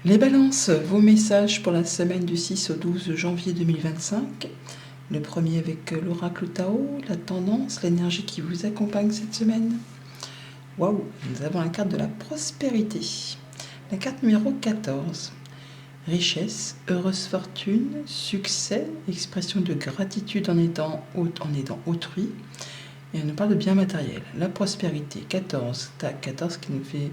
Les balances, vos messages pour la semaine du 6 au 12 janvier 2025. Le premier avec l'oracle Tao, la tendance, l'énergie qui vous accompagne cette semaine. Waouh, nous avons la carte de la prospérité. La carte numéro 14. Richesse, heureuse fortune, succès, expression de gratitude en aidant autrui. Et on nous parle de bien matériel. La prospérité, 14. 14 qui nous fait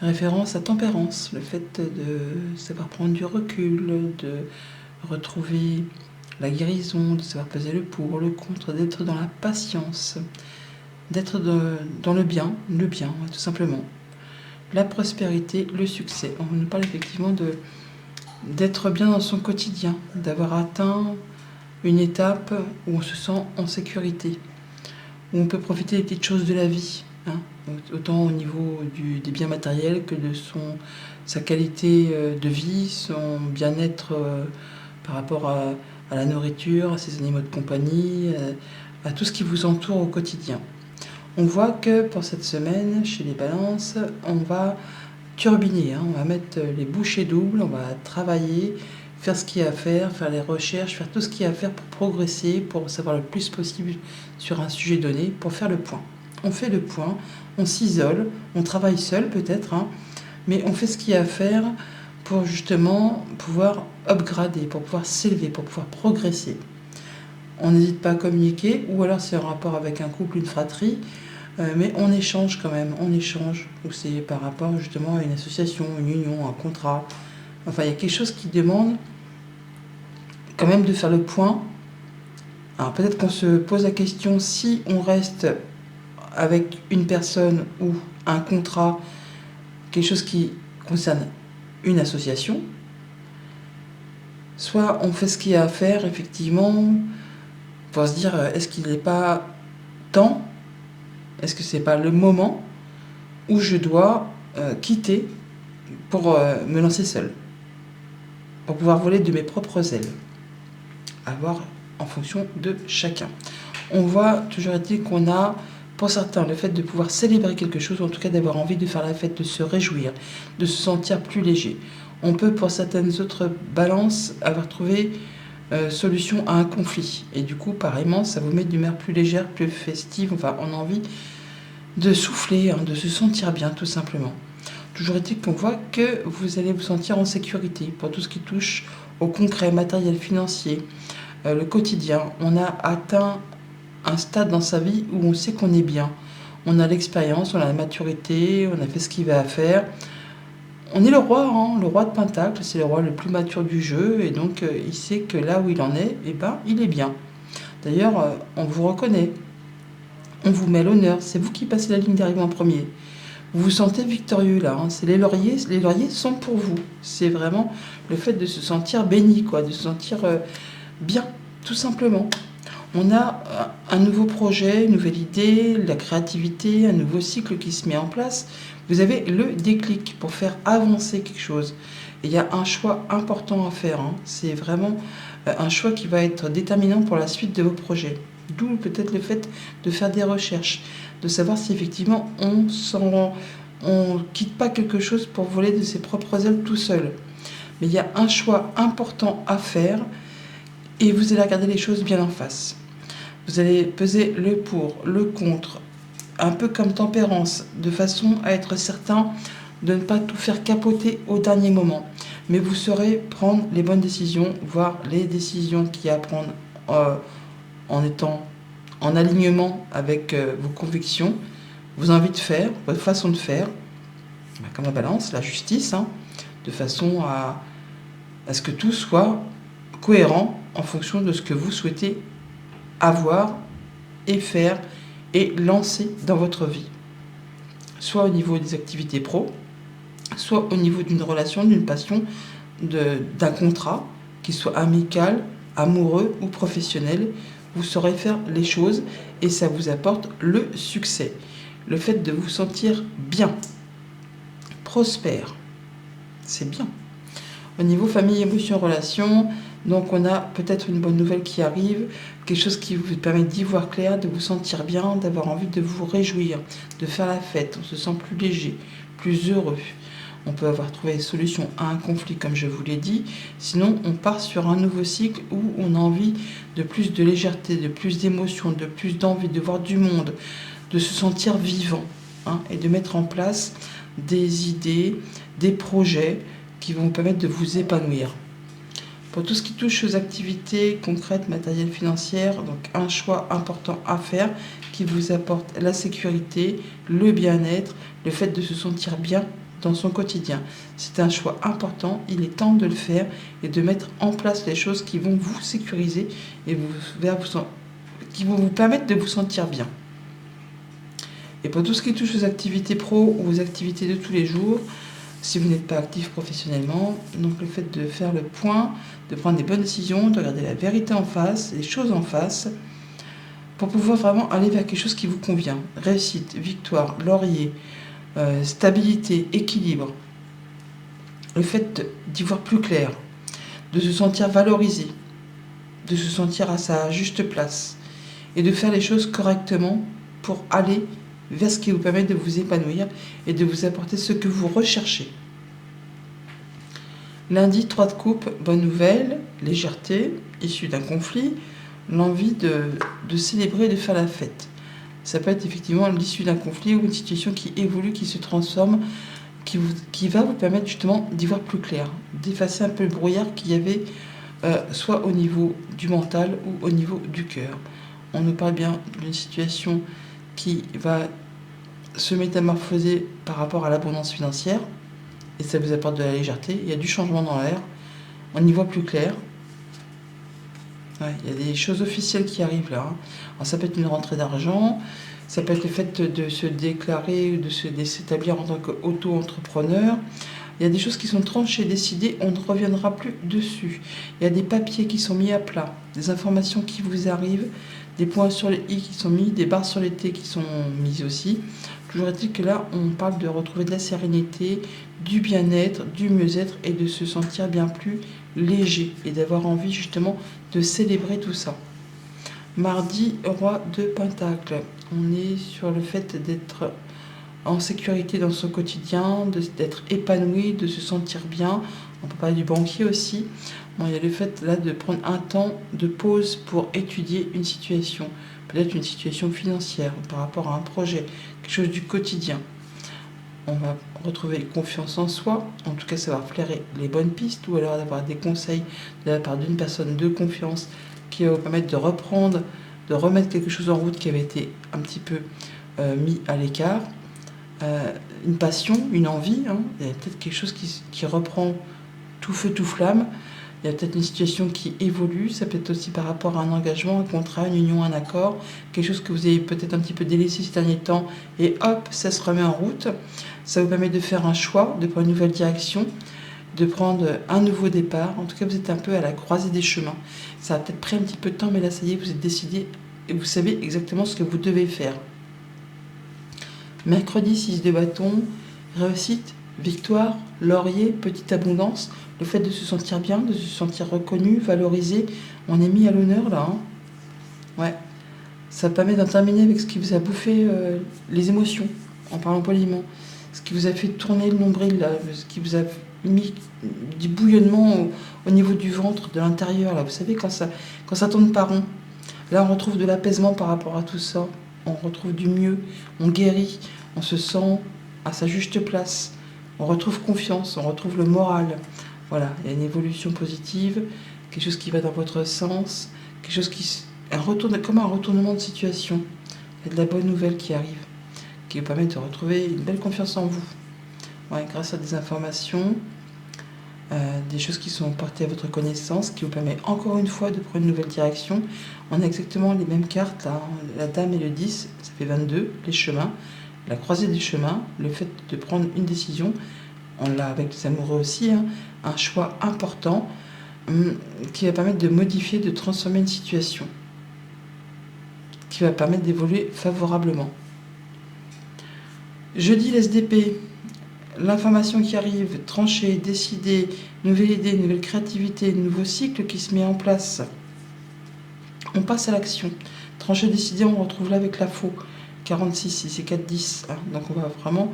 référence à tempérance, le fait de savoir prendre du recul, de retrouver la guérison, de savoir peser le pour, le contre, d'être dans la patience, d'être dans le bien, tout simplement. La prospérité, le succès. On nous parle effectivement d'être bien dans son quotidien, d'avoir atteint une étape où on se sent en sécurité, où on peut profiter des petites choses de la vie, autant au niveau des biens matériels que de sa qualité de vie, son bien-être par rapport à la nourriture, à ses animaux de compagnie, à tout ce qui vous entoure au quotidien. On voit que pour cette semaine, chez les balances, on va turbiner, on va mettre les bouchées doubles, on va travailler, faire ce qu'il y a à faire les recherches, faire tout ce qu'il y a à faire pour progresser, pour savoir le plus possible sur un sujet donné, pour faire le point. On fait le point, on s'isole, on travaille seul peut-être, mais on fait ce qu'il y a à faire pour justement pouvoir upgrader, pour pouvoir s'élever, pour pouvoir progresser. On n'hésite pas à communiquer, ou alors c'est en rapport avec un couple, une fratrie, mais on échange quand même, ou c'est par rapport justement à une association, une union, un contrat. Enfin, il y a quelque chose qui demande quand même de faire le point. Alors peut-être qu'on se pose la question si on reste avec une personne ou un contrat, quelque chose qui concerne une association, soit on fait ce qu'il y a à faire effectivement pour se dire est-ce qu'il n'est pas temps, est-ce que c'est pas le moment où je dois quitter pour me lancer seul, pour pouvoir voler de mes propres ailes, à voir en fonction de chacun. On voit, toujours est-il qu'on a, pour certains, le fait de pouvoir célébrer quelque chose, ou en tout cas d'avoir envie de faire la fête, de se réjouir, de se sentir plus léger. On peut, pour certaines autres balances, avoir trouvé solution à un conflit. Et du coup, pareillement, ça vous met d'humeur plus légère, plus festive. Enfin, on a envie de souffler, de se sentir bien, tout simplement. Toujours est-il qu'on voit que vous allez vous sentir en sécurité pour tout ce qui touche au concret, matériel, financier, le quotidien. On a atteint un stade dans sa vie où on sait qu'on est bien. On a l'expérience, on a la maturité, on a fait ce qu'il va à faire. On est le roi de Pentacle, c'est le roi le plus mature du jeu, et donc il sait que là où il en est, il est bien. D'ailleurs, on vous reconnaît, on vous met à l'honneur, c'est vous qui passez la ligne d'arrivée en premier. Vous vous sentez victorieux là, c'est les lauriers sont pour vous. C'est vraiment le fait de se sentir béni, de se sentir bien, tout simplement. On a un nouveau projet, une nouvelle idée, la créativité, un nouveau cycle qui se met en place. Vous avez le déclic pour faire avancer quelque chose. Et il y a un choix important à faire. C'est vraiment un choix qui va être déterminant pour la suite de vos projets. D'où peut-être le fait de faire des recherches, de savoir si effectivement on quitte pas quelque chose pour voler de ses propres ailes tout seul. Mais il y a un choix important à faire et vous allez regarder les choses bien en face. Vous allez peser le pour, le contre, un peu comme tempérance, de façon à être certain de ne pas tout faire capoter au dernier moment. Mais vous saurez prendre les bonnes décisions, voire les décisions qu'il y a à prendre en étant en alignement avec vos convictions, vos envies de faire, votre façon de faire, comme la balance, la justice, de façon à ce que tout soit cohérent en fonction de ce que vous souhaitez avoir et faire et lancer dans votre vie. Soit au niveau des activités pro, soit au niveau d'une relation, d'une passion, d'un contrat, qu'il soit amical, amoureux ou professionnel. Vous saurez faire les choses et ça vous apporte le succès. Le fait de vous sentir bien, prospère, c'est bien. Au niveau famille, émotion, relation, donc on a peut-être une bonne nouvelle qui arrive, quelque chose qui vous permet d'y voir clair, de vous sentir bien, d'avoir envie de vous réjouir, de faire la fête. On se sent plus léger, plus heureux. On peut avoir trouvé solution à un conflit, comme je vous l'ai dit. Sinon, on part sur un nouveau cycle où on a envie de plus de légèreté, de plus d'émotion, de plus d'envie de voir du monde, de se sentir vivant, hein, et de mettre en place des idées, des projets qui vont vous permettre de vous épanouir. Pour tout ce qui touche aux activités concrètes, matérielles, financières, donc un choix important à faire qui vous apporte la sécurité, le bien-être, le fait de se sentir bien dans son quotidien. C'est un choix important, il est temps de le faire et de mettre en place les choses qui vont vous sécuriser et qui vont vous permettre de vous sentir bien. Et pour tout ce qui touche aux activités pro ou aux activités de tous les jours, si vous n'êtes pas actif professionnellement, donc le fait de faire le point, de prendre des bonnes décisions, de regarder la vérité en face, les choses en face, pour pouvoir vraiment aller vers quelque chose qui vous convient. Réussite, victoire, laurier, stabilité, équilibre. Le fait d'y voir plus clair, de se sentir valorisé, de se sentir à sa juste place et de faire les choses correctement pour aller vers ce qui vous permet de vous épanouir et de vous apporter ce que vous recherchez. Lundi, 3 de coupe, bonne nouvelle, légèreté, issue d'un conflit, l'envie de célébrer et de faire la fête. Ça peut être effectivement l'issue d'un conflit ou une situation qui évolue, qui se transforme, qui va vous permettre justement d'y voir plus clair, d'effacer un peu le brouillard qu'il y avait soit au niveau du mental ou au niveau du cœur. On nous parle bien d'une situation qui va se métamorphoser par rapport à l'abondance financière et ça vous apporte de la légèreté. Il y a du changement dans l'air, on y voit plus clair. Ouais, il y a des choses officielles qui arrivent là. Alors, ça peut être une rentrée d'argent, ça peut être le fait de se déclarer ou de s'établir en tant qu'auto-entrepreneur. Il y a des choses qui sont tranchées, décidées, on ne reviendra plus dessus. Il y a des papiers qui sont mis à plat, des informations qui vous arrivent, des points sur les i qui sont mis, des barres sur les t qui sont mises aussi. Toujours est-il que là, on parle de retrouver de la sérénité, du bien-être, du mieux-être et de se sentir bien plus léger et d'avoir envie justement de célébrer tout ça. Mardi, roi de Pentacle. On est sur le fait d'être en sécurité dans son quotidien, d'être épanoui, de se sentir bien. On peut parler du banquier aussi. Bon, il y a le fait là de prendre un temps de pause pour étudier une situation. Peut-être une situation financière par rapport à un projet, quelque chose du quotidien. On va retrouver confiance en soi, en tout cas savoir flairer les bonnes pistes ou alors d'avoir des conseils de la part d'une personne de confiance qui va vous permettre de reprendre, de remettre quelque chose en route qui avait été un petit peu mis à l'écart. Une passion, une envie, hein. Il y a peut-être quelque chose qui reprend tout feu, tout flamme. Il y a peut-être une situation qui évolue, ça peut être aussi par rapport à un engagement, un contrat, une union, un accord, quelque chose que vous avez peut-être un petit peu délaissé ces derniers temps, et hop, ça se remet en route. Ça vous permet de faire un choix, de prendre une nouvelle direction, de prendre un nouveau départ. En tout cas, vous êtes un peu à la croisée des chemins. Ça a peut-être pris un petit peu de temps, mais là, ça y est, vous êtes décidé et vous savez exactement ce que vous devez faire. Mercredi, 6 de bâton, réussite, victoire, laurier, petite abondance. Le fait de se sentir bien, de se sentir reconnu, valorisé, on est mis à l'honneur là. Hein. Ouais. Ça permet d'en terminer avec ce qui vous a bouffé les émotions, en parlant poliment. Ce qui vous a fait tourner le nombril, là, ce qui vous a mis du bouillonnement au niveau du ventre, de l'intérieur. Là. Vous savez, quand ça tourne pas rond, là on retrouve de l'apaisement par rapport à tout ça. On retrouve du mieux, on guérit, on se sent à sa juste place. On retrouve confiance, on retrouve le moral. Voilà, il y a une évolution positive, quelque chose qui va dans votre sens, quelque chose comme un retournement de situation. Il y a de la bonne nouvelle qui arrive, qui vous permet de retrouver une belle confiance en vous. Ouais, grâce à des informations, des choses qui sont portées à votre connaissance, qui vous permet encore une fois de prendre une nouvelle direction. On a exactement les mêmes cartes, là, la dame et le 10, ça fait 22, les chemins, la croisée des chemins, le fait de prendre une décision. On l'a avec les amoureux aussi, hein, un choix important qui va permettre de modifier, de transformer une situation, qui va permettre d'évoluer favorablement. Jeudi, l'SDP, l'information qui arrive, tranchée, décidée, nouvelle idée, nouvelle créativité, nouveau cycle qui se met en place. On passe à l'action. Tranché, décidé, on retrouve là avec la faux. 46, c'est 4, 10. Hein, donc on va vraiment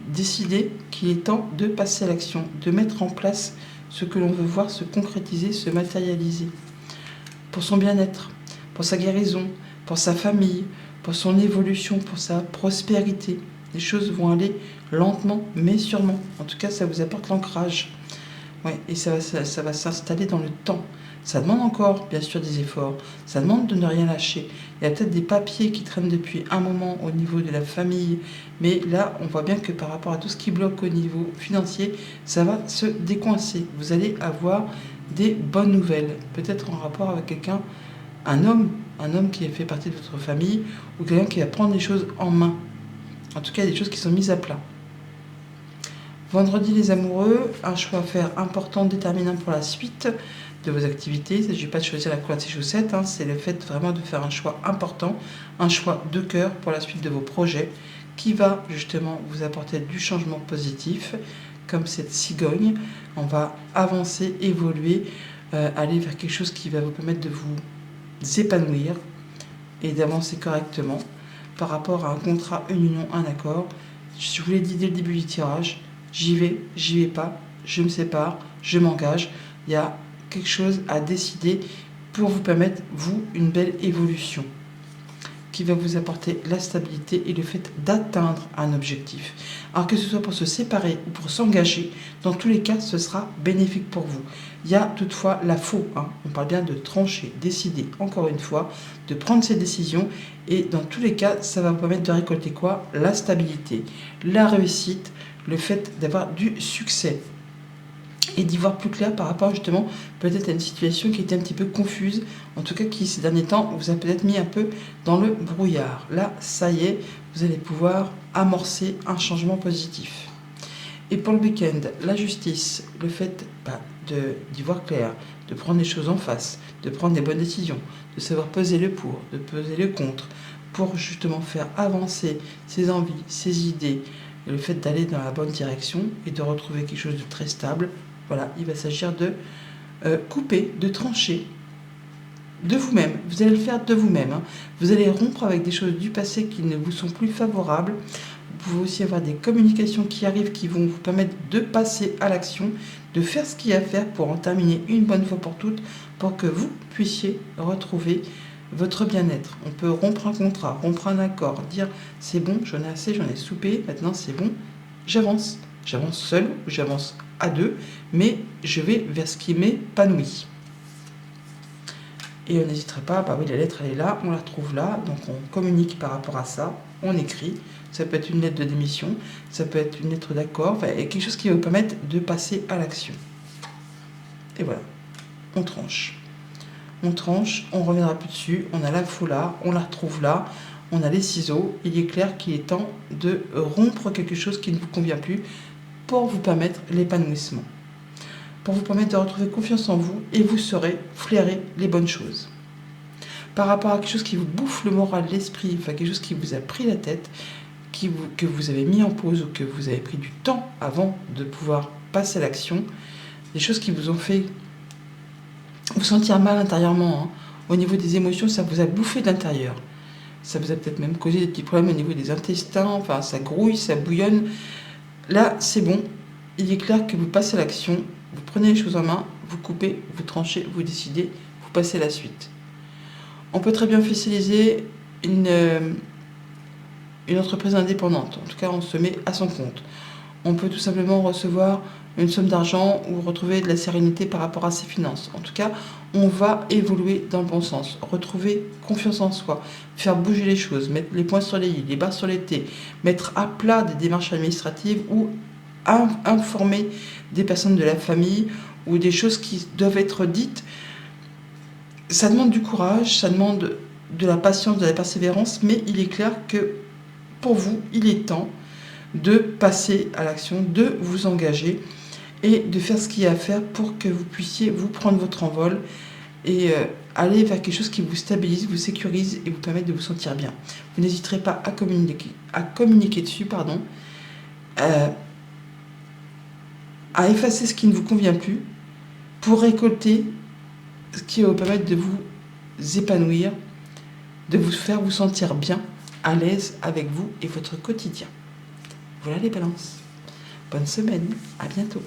décider qu'il est temps de passer à l'action, de mettre en place ce que l'on veut voir se concrétiser, se matérialiser. Pour son bien-être, pour sa guérison, pour sa famille, pour son évolution, pour sa prospérité. Les choses vont aller lentement mais sûrement. En tout cas, ça vous apporte l'ancrage. Ouais, et ça va s'installer dans le temps. Ça demande encore, bien sûr, des efforts. Ça demande de ne rien lâcher. Il y a peut-être des papiers qui traînent depuis un moment au niveau de la famille. Mais là, on voit bien que par rapport à tout ce qui bloque au niveau financier, ça va se décoincer. Vous allez avoir des bonnes nouvelles. Peut-être en rapport avec quelqu'un, un homme qui fait partie de votre famille, ou quelqu'un qui va prendre les choses en main. En tout cas, il y a des choses qui sont mises à plat. Vendredi, les amoureux, un choix à faire important, déterminant pour la suite de vos activités. Il ne s'agit pas de choisir la couleur de ses chaussettes, c'est le fait vraiment de faire un choix important, un choix de cœur pour la suite de vos projets, qui va justement vous apporter du changement positif, comme cette cigogne. On va avancer, évoluer, aller vers quelque chose qui va vous permettre de vous épanouir et d'avancer correctement par rapport à un contrat, une union, un accord. Je vous l'ai dit dès le début du tirage, j'y vais pas, je me sépare, je m'engage. Il y a quelque chose à décider pour vous permettre, vous, une belle évolution qui va vous apporter la stabilité et le fait d'atteindre un objectif. Alors que ce soit pour se séparer ou pour s'engager, dans tous les cas, ce sera bénéfique pour vous. Il y a toutefois la faux, on parle bien de trancher, décider, encore une fois, de prendre ces décisions, et dans tous les cas, ça va vous permettre de récolter quoi? La stabilité, la réussite, le fait d'avoir du succès et d'y voir plus clair par rapport justement peut-être à une situation qui était un petit peu confuse, en tout cas qui ces derniers temps vous a peut-être mis un peu dans le brouillard. Là, ça y est, vous allez pouvoir amorcer un changement positif. Et pour le week-end, la justice, le fait d'y voir clair, de prendre les choses en face, de prendre des bonnes décisions, de savoir peser le pour, de peser le contre, pour justement faire avancer ses envies, ses idées, le fait d'aller dans la bonne direction et de retrouver quelque chose de très stable. Voilà, il va s'agir de couper, de trancher de vous-même. Vous allez le faire de vous-même. Vous allez rompre avec des choses du passé qui ne vous sont plus favorables. Vous pouvez aussi avoir des communications qui arrivent qui vont vous permettre de passer à l'action, de faire ce qu'il y a à faire pour en terminer une bonne fois pour toutes, pour que vous puissiez retrouver votre bien-être. On peut rompre un contrat, rompre un accord, dire c'est bon, j'en ai assez, j'en ai soupé, maintenant c'est bon, j'avance. J'avance seul ou j'avance à deux, mais je vais vers ce qui m'épanouit. Et on n'hésitera pas, oui, la lettre elle est là, on la retrouve là, donc on communique par rapport à ça, on écrit. Ça peut être une lettre de démission, ça peut être une lettre d'accord, quelque chose qui va vous permettre de passer à l'action. Et voilà, on tranche. On tranche, on ne reviendra plus dessus, on a l'info là, on la retrouve là, on a les ciseaux. Il est clair qu'il est temps de rompre quelque chose qui ne vous convient plus pour vous permettre l'épanouissement, pour vous permettre de retrouver confiance en vous, et vous saurez flairer les bonnes choses. Par rapport à quelque chose qui vous bouffe le moral, l'esprit, quelque chose qui vous a pris la tête, que vous avez mis en pause ou que vous avez pris du temps avant de pouvoir passer à l'action, des choses qui vous ont fait vous sentir mal intérieurement, au niveau des émotions, ça vous a bouffé de l'intérieur. Ça vous a peut-être même causé des petits problèmes au niveau des intestins, ça grouille, ça bouillonne. Là, c'est bon, il est clair que vous passez à l'action, vous prenez les choses en main, vous coupez, vous tranchez, vous décidez, vous passez à la suite. On peut très bien officialiser une entreprise indépendante, en tout cas on se met à son compte. On peut tout simplement recevoir une somme d'argent ou retrouver de la sérénité par rapport à ses finances. En tout cas, on va évoluer dans le bon sens, retrouver confiance en soi, faire bouger les choses, mettre les points sur les i, les barres sur les t, mettre à plat des démarches administratives ou informer des personnes de la famille ou des choses qui doivent être dites. Ça demande du courage, ça demande de la patience, de la persévérance, mais il est clair que pour vous, il est temps de passer à l'action, de vous engager et de faire ce qu'il y a à faire pour que vous puissiez vous prendre votre envol et aller vers quelque chose qui vous stabilise, vous sécurise et vous permette de vous sentir bien. Vous n'hésiterez pas à communiquer dessus, à effacer ce qui ne vous convient plus pour récolter ce qui va vous permettre de vous épanouir, de vous faire vous sentir bien, à l'aise avec vous et votre quotidien. Voilà les balances. Bonne semaine, à bientôt.